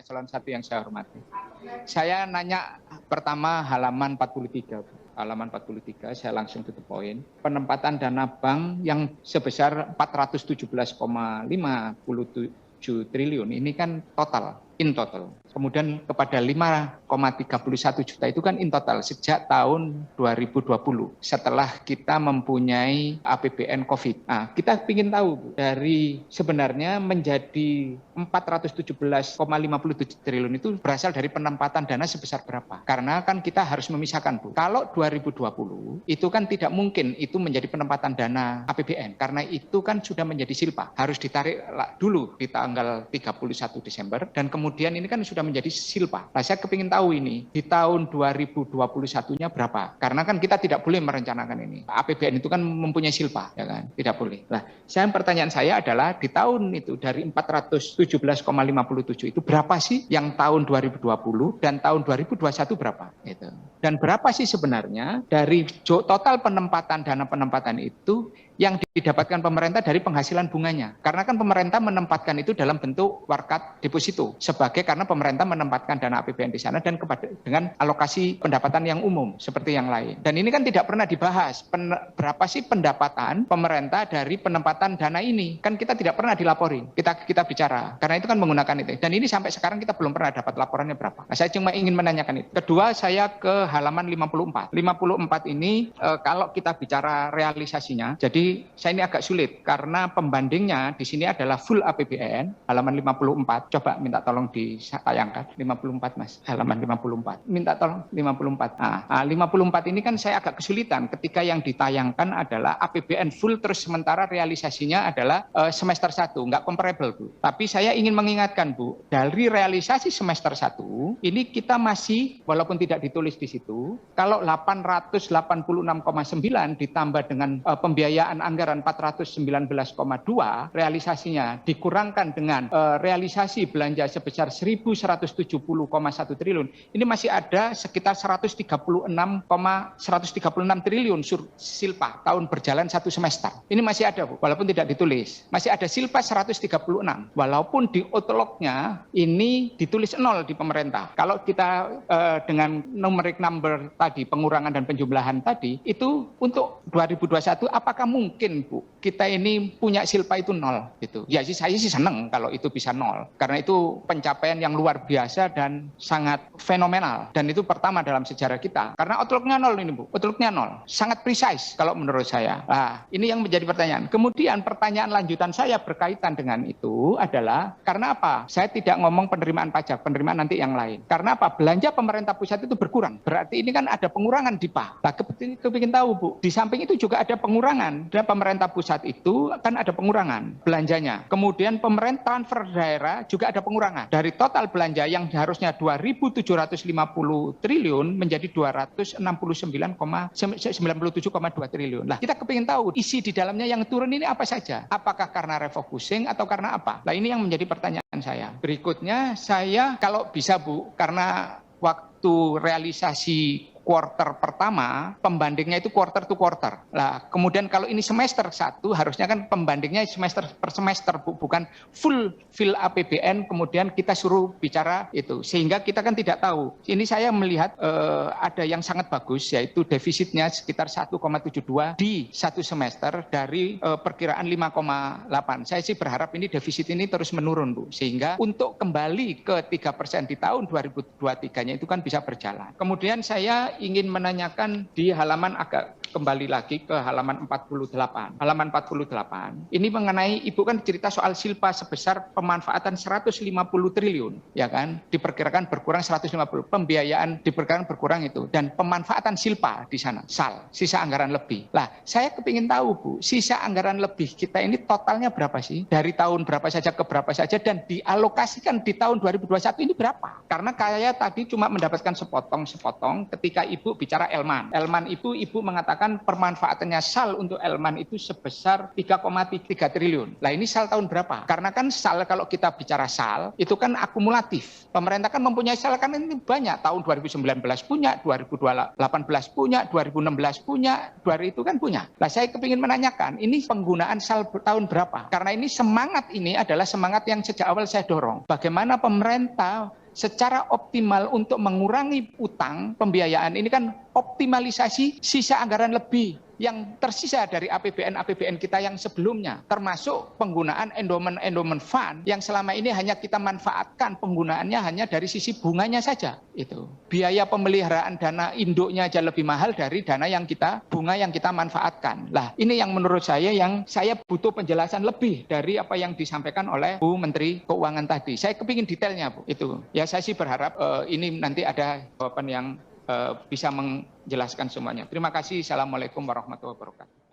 Paslon 1 yang saya hormati. Saya nanya pertama halaman 43. Halaman 43, saya langsung to the point. Penempatan dana bank yang sebesar 417,57 triliun ini kan total, in total. Kemudian kepada 5,31 juta itu kan in total sejak tahun 2020 setelah kita mempunyai APBN COVID. Nah, kita ingin tahu dari sebenarnya menjadi 417,57 triliun itu berasal dari penempatan dana sebesar berapa? Karena kan kita harus memisahkan, Bu. Kalau 2020 itu kan tidak mungkin itu menjadi penempatan dana APBN karena itu kan sudah menjadi silpa. Harus ditarik dulu di tanggal 31 Desember dan kemudian ini kan sudah menjadi silpa. Nah, saya kepingin tahu ini di tahun 2021-nya berapa? Karena kan kita tidak boleh merencanakan ini. APBN itu kan mempunyai silpa, ya kan? Tidak boleh. Nah, pertanyaan saya adalah di tahun itu dari 417,57 itu berapa sih yang tahun 2020 dan tahun 2021 berapa? Gitu. Dan berapa sih sebenarnya dari total penempatan dana penempatan itu yang didapatkan pemerintah dari penghasilan bunganya. Karena kan pemerintah menempatkan itu dalam bentuk warkat deposito sebagai karena pemerintah menempatkan dana APBN di sana dan dengan alokasi pendapatan yang umum seperti yang lain. Dan ini kan tidak pernah dibahas berapa sih pendapatan pemerintah dari penempatan dana ini. Kan kita tidak pernah dilaporin. Kita bicara karena itu kan menggunakan itu. Dan ini sampai sekarang kita belum pernah dapat laporannya berapa. Nah, saya cuma ingin menanyakan itu. Kedua, saya ke halaman 54. 54 ini kalau kita bicara realisasinya, jadi saya ini agak sulit karena pembandingnya di sini adalah full APBN halaman 54. Coba minta tolong ditayangkan 54 Mas, halaman 54. Minta tolong 54. Nah, 54 ini kan saya agak kesulitan ketika yang ditayangkan adalah APBN full terus sementara realisasinya adalah semester 1, nggak comparable, Bu. Tapi saya ingin mengingatkan, Bu, dari realisasi semester 1 ini kita masih walaupun tidak ditulis di situ, kalau 886,9 ditambah dengan pembiayaan anggaran 419,2 realisasinya dikurangkan dengan realisasi belanja sebesar 1.170,1 triliun, ini masih ada sekitar 136 triliun silpa tahun berjalan satu semester. Ini masih ada, Bu, walaupun tidak ditulis. Masih ada silpa 136, walaupun di outlook-nya ini ditulis 0 di pemerintah. Kalau kita dengan numeric number tadi, pengurangan dan penjumlahan tadi, itu untuk 2021 apakah mungkin, Bu, kita ini punya silpa itu 0 gitu. Ya sih, saya sih senang kalau itu bisa 0 karena itu pencapaian yang luar biasa dan sangat fenomenal dan itu pertama dalam sejarah kita. Karena outlook-nya 0 ini, Bu. Outlook-nya 0. Sangat precise kalau menurut saya. Nah, ini yang menjadi pertanyaan. Kemudian pertanyaan lanjutan saya berkaitan dengan itu adalah karena apa? Saya tidak ngomong penerimaan pajak, penerimaan nanti yang lain. Karena apa? Belanja pemerintah pusat itu berkurang. Berarti ini kan ada pengurangan di PA. Nah, kepingin tahu, Bu. Di samping itu juga ada pengurangan. Dan pemerintah pusat itu kan ada pengurangan belanjanya. Kemudian pemerintah transfer daerah juga ada pengurangan. Dari total belanja yang harusnya 2.750 triliun menjadi 269,97,2 triliun. Lah, kita kepingin tahu isi di dalamnya yang turun ini apa saja. Apakah karena refocusing atau karena apa? Nah, ini yang menjadi pertanyaan saya. Berikutnya saya kalau bisa, Bu, karena waktu realisasi kuarter pertama, pembandingnya itu quarter to quarter. Nah, kemudian kalau ini semester 1, harusnya kan pembandingnya semester per semester, bukan full APBN, kemudian kita suruh bicara itu. Sehingga kita kan tidak tahu. Ini saya melihat ada yang sangat bagus, yaitu defisitnya sekitar 1,72 di satu semester dari perkiraan 5,8. Saya sih berharap ini defisit ini terus menurun, Bu. Sehingga untuk kembali ke 3% di tahun 2023-nya itu kan bisa berjalan. Kemudian saya ingin menanyakan di halaman agak kembali lagi ke halaman 48. Halaman 48. Ini mengenai Ibu kan cerita soal silpa sebesar pemanfaatan 150 triliun, ya kan? Diperkirakan berkurang 150. Pembiayaan diperkirakan berkurang itu dan pemanfaatan silpa di sana, SAL, sisa anggaran lebih. Lah, saya kepingin tahu, Bu, sisa anggaran lebih kita ini totalnya berapa sih? Dari tahun berapa saja ke berapa saja dan dialokasikan di tahun 2021 ini berapa? Karena saya tadi cuma mendapatkan sepotong ketika Ibu bicara Elman. Elman Ibu mengatakan mengatakan permanfaatannya SAL untuk Elman itu sebesar 3,3 triliun. Lah ini SAL tahun berapa? Karena kan SAL kalau kita bicara SAL itu kan akumulatif. Pemerintah kan mempunyai SAL kan ini banyak. Tahun 2019 punya, 2018 punya, 2016 punya, 2000 itu kan punya. Lah saya kepingin menanyakan, ini penggunaan SAL tahun berapa? Karena ini semangat ini adalah semangat yang sejak awal saya dorong. Bagaimana pemerintah secara optimal untuk mengurangi utang pembiayaan ini kan optimalisasi sisa anggaran lebih yang tersisa dari APBN kita yang sebelumnya, termasuk penggunaan endowment fund yang selama ini hanya kita manfaatkan penggunaannya hanya dari sisi bunganya saja. Itu biaya pemeliharaan dana induknya aja lebih mahal dari dana yang bunga yang kita manfaatkan. Lah ini yang menurut saya yang saya butuh penjelasan lebih dari apa yang disampaikan oleh Bu Menteri Keuangan tadi. Saya kepingin detailnya Bu. Itu ya saya sih berharap ini nanti ada jawaban yang bisa menjelaskan semuanya. Terima kasih. Assalamualaikum warahmatullahi wabarakatuh.